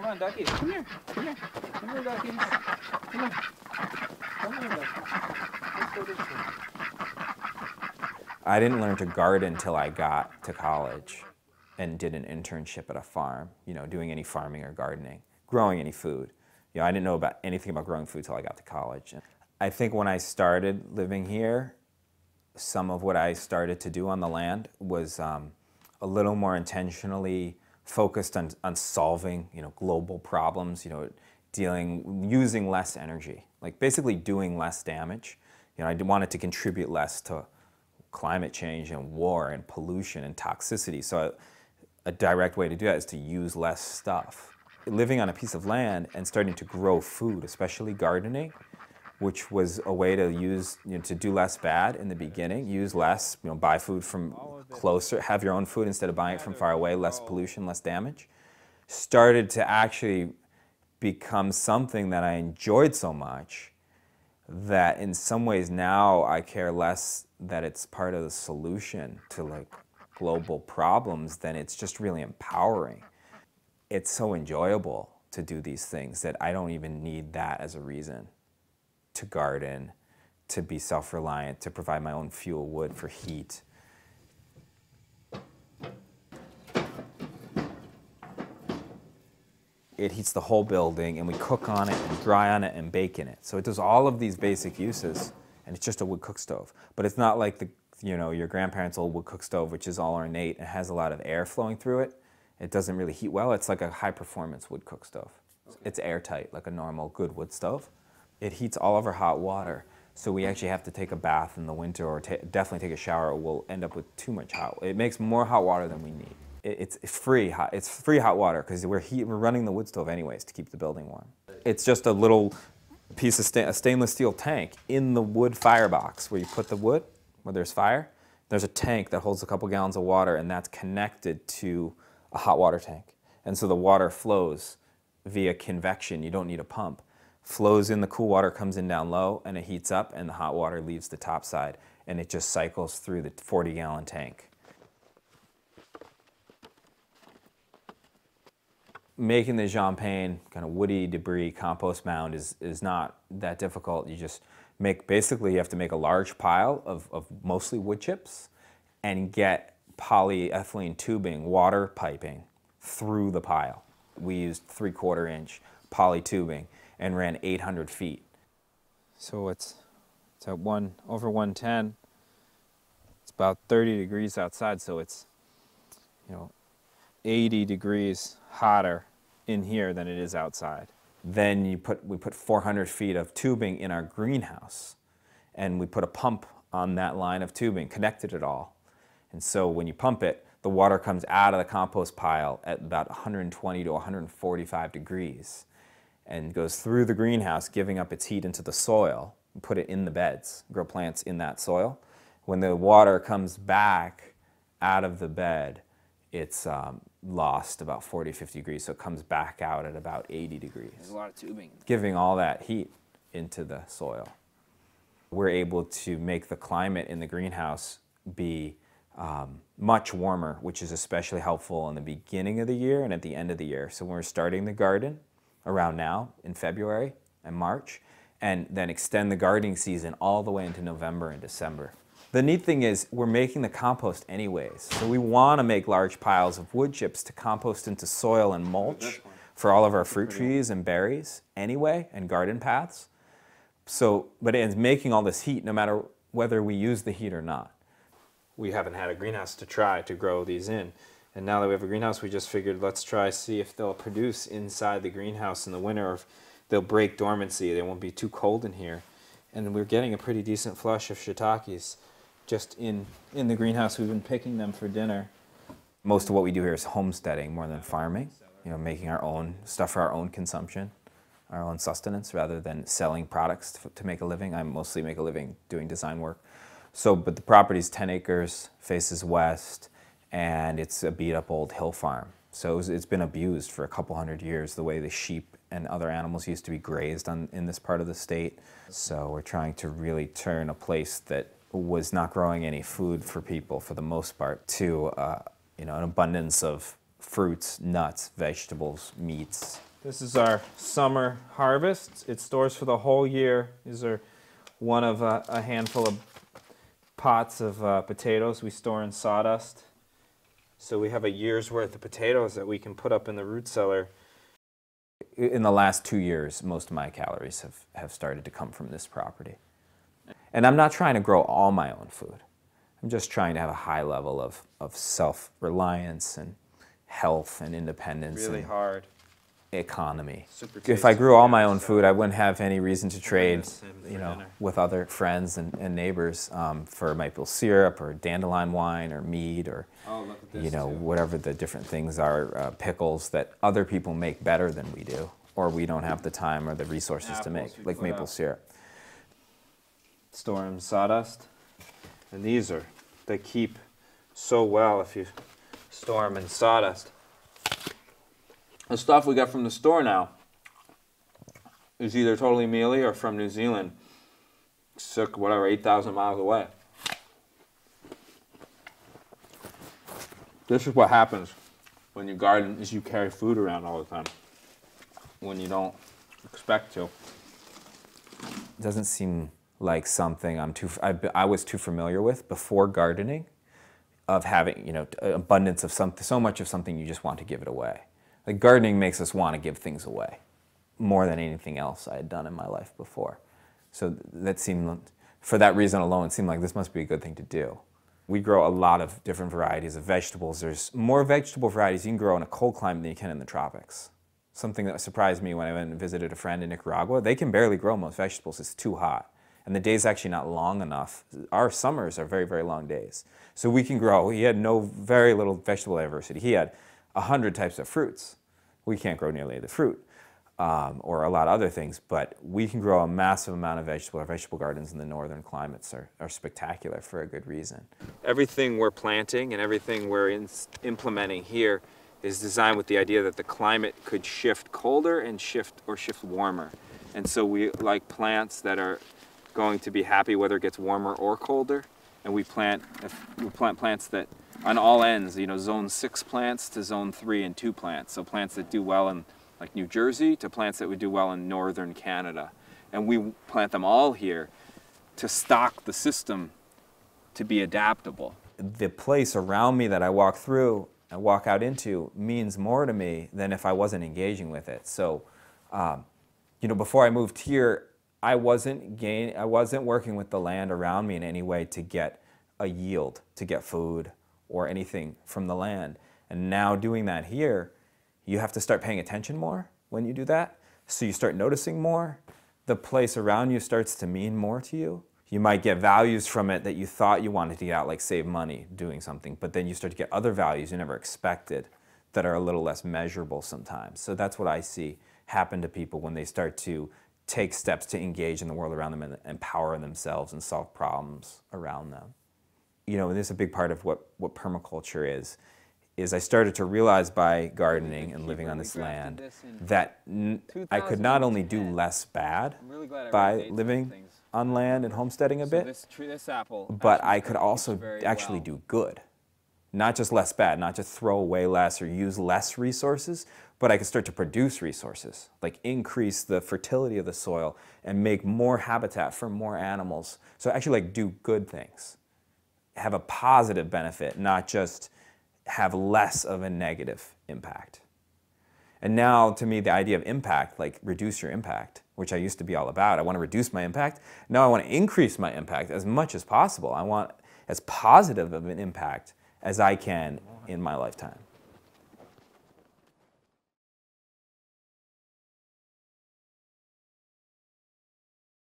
Come on, duckies. Come here. Come here. Come here, duckies. Come on. Come here, duckies. Let's go this way. I didn't learn to garden till I got to college and did an internship at a farm, you know, doing any farming or gardening, growing any food. You know, I didn't know about anything about growing food till I got to college. I think when I started living here, some of what I started to do on the land was a little more intentionally focused on solving, you know, global problems, you know, using less energy, like basically doing less damage. You know, I wanted to contribute less to climate change and war and pollution and toxicity. So a direct way to do that is to use less stuff. Living on a piece of land and starting to grow food, especially gardening, which was a way to use, you know, to do less bad in the beginning, use less, you know, buy food from closer, have your own food instead of buying it from far away, less pollution, less damage, started to actually become something that I enjoyed so much that in some ways now I care less that it's part of the solution to like global problems than it's just really empowering. It's so enjoyable to do these things that I don't even need that as a reason to garden, to be self-reliant, to provide my own fuel wood for heat. It heats the whole building, and we cook on it and dry on it and bake in it. So it does all of these basic uses, and it's just a wood cook stove. But it's not like your grandparents' old wood cook stove, which is all ornate and has a lot of air flowing through it. It doesn't really heat well. It's like a high-performance wood cook stove. Okay. It's airtight, like a normal good wood stove. It heats all of our hot water, so we actually have to take a bath in the winter or definitely take a shower, or we'll end up with too much hot. It makes more hot water than we need. It's free hot water because we're running the wood stove anyways to keep the building warm. It's just a little piece of a stainless steel tank in the wood firebox where you put the wood, where there's fire. There's a tank that holds a couple gallons of water, and that's connected to a hot water tank. And so the water flows via convection. You don't need a pump. Flows in, the cool water comes in down low, and it heats up, and the hot water leaves the top side, and it just cycles through the 40-gallon tank. Making the champagne kind of woody debris compost mound is not that difficult. You just basically you have to make a large pile of mostly wood chips and get polyethylene tubing, water piping through the pile. We used 3/4 inch poly tubing and ran 800 feet. So it's at over 110. It's about 30 degrees outside, so it's, you know, 80 degrees hotter in here than it is outside. Then we put 400 feet of tubing in our greenhouse, and we put a pump on that line of tubing, connected it all. And so when you pump it, the water comes out of the compost pile at about 120 to 145 degrees and goes through the greenhouse, giving up its heat into the soil. We put it in the beds, grow plants in that soil. When the water comes back out of the bed, it's lost about 40, 50 degrees, so it comes back out at about 80 degrees. There's a lot of tubing. Giving all that heat into the soil. We're able to make the climate in the greenhouse be much warmer, which is especially helpful in the beginning of the year and at the end of the year. So when we're starting the garden around now in February and March, and then extend the gardening season all the way into November and December. The neat thing is we're making the compost anyways. So we want to make large piles of wood chips to compost into soil and mulch for all of our fruit trees and berries anyway, and garden paths. So, but it's making all this heat no matter whether we use the heat or not. We haven't had a greenhouse to try to grow these in. And now that we have a greenhouse, we just figured let's see if they'll produce inside the greenhouse in the winter, or if they'll break dormancy. They won't be too cold in here. And we're getting a pretty decent flush of shiitakes just in the greenhouse. We've been picking them for dinner. Most of what we do here is homesteading more than farming. You know, making our own stuff for our own consumption, our own sustenance, rather than selling products to make a living. I mostly make a living doing design work. So, but the property's 10 acres, faces west, and it's a beat-up old hill farm. So it's been abused for a couple hundred years, the way the sheep and other animals used to be grazed in this part of the state. So we're trying to really turn a place that was not growing any food for people for the most part to you know, an abundance of fruits, nuts, vegetables, meats, This is our summer harvest. It stores for the whole year. These are one of a handful of pots of potatoes we store in sawdust. So we have a year's worth of potatoes that we can put up in the root cellar. In the last 2 years, most of my calories have started to come from this property. And I'm not trying to grow all my own food. I'm just trying to have a high level of self-reliance and health and independence. Really and hard. Economy. Super If I grew all my own food, I wouldn't have any reason to trade, you know, with other friends and neighbors for maple syrup or dandelion wine or mead or, you know, whatever the different things are, pickles that other people make better than we do, or we don't have the time or the resources to make, like maple syrup. Store in sawdust, and they keep so well if you store them in sawdust. The stuff we get from the store now is either totally mealy or from New Zealand, whatever, 8,000 miles away. This is what happens when you garden, is you carry food around all the time when you don't expect to. It doesn't seem like something I was too familiar with before gardening, of having, you know, abundance of something, so much of something you just want to give it away. Like gardening makes us want to give things away more than anything else I had done in my life before. So that seemed, for that reason alone, it seemed like this must be a good thing to do. We grow a lot of different varieties of vegetables. There's more vegetable varieties you can grow in a cold climate than you can in the tropics. Something that surprised me when I went and visited a friend in Nicaragua, they can barely grow most vegetables. It's too hot. And the day's actually not long enough. Our summers are very, very long days. So we can grow, he had very little vegetable diversity. He had 100 types of fruits. We can't grow nearly the fruit or a lot of other things, but we can grow a massive amount of vegetable. Our vegetable gardens in the northern climates are spectacular for a good reason. Everything we're planting and everything we're implementing here is designed with the idea that the climate could shift colder and shift warmer. And so we like plants that are going to be happy whether it gets warmer or colder. And we plant plants that on all ends, you know, zone 6 plants to zone 3 and 2 plants. So plants that do well in like New Jersey to plants that would do well in northern Canada. And we plant them all here to stock the system to be adaptable. The place around me that I walk through and walk out into means more to me than if I wasn't engaging with it. So, you know, before I moved here, I wasn't working with the land around me in any way to get a yield, to get food or anything from the land. And now doing that here, you have to start paying attention more when you do that. So you start noticing more. The place around you starts to mean more to you. You might get values from it that you thought you wanted to get out, like save money doing something, but then you start to get other values you never expected that are a little less measurable sometimes. So that's what I see happen to people when they start to take steps to engage in the world around them and empower themselves and solve problems around them. You know, this is a big part of what permaculture is I started to realize by gardening and living on this land that I could not only do less bad by living on land and homesteading a bit, but I could also actually do good. Not just less bad, not just throw away less or use less resources, but I could start to produce resources, like increase the fertility of the soil and make more habitat for more animals. So actually like do good things, have a positive benefit, not just have less of a negative impact. And now to me the idea of impact, like reduce your impact, which I used to be all about. I want to reduce my impact. Now I want to increase my impact as much as possible. I want as positive of an impact as I can in my lifetime.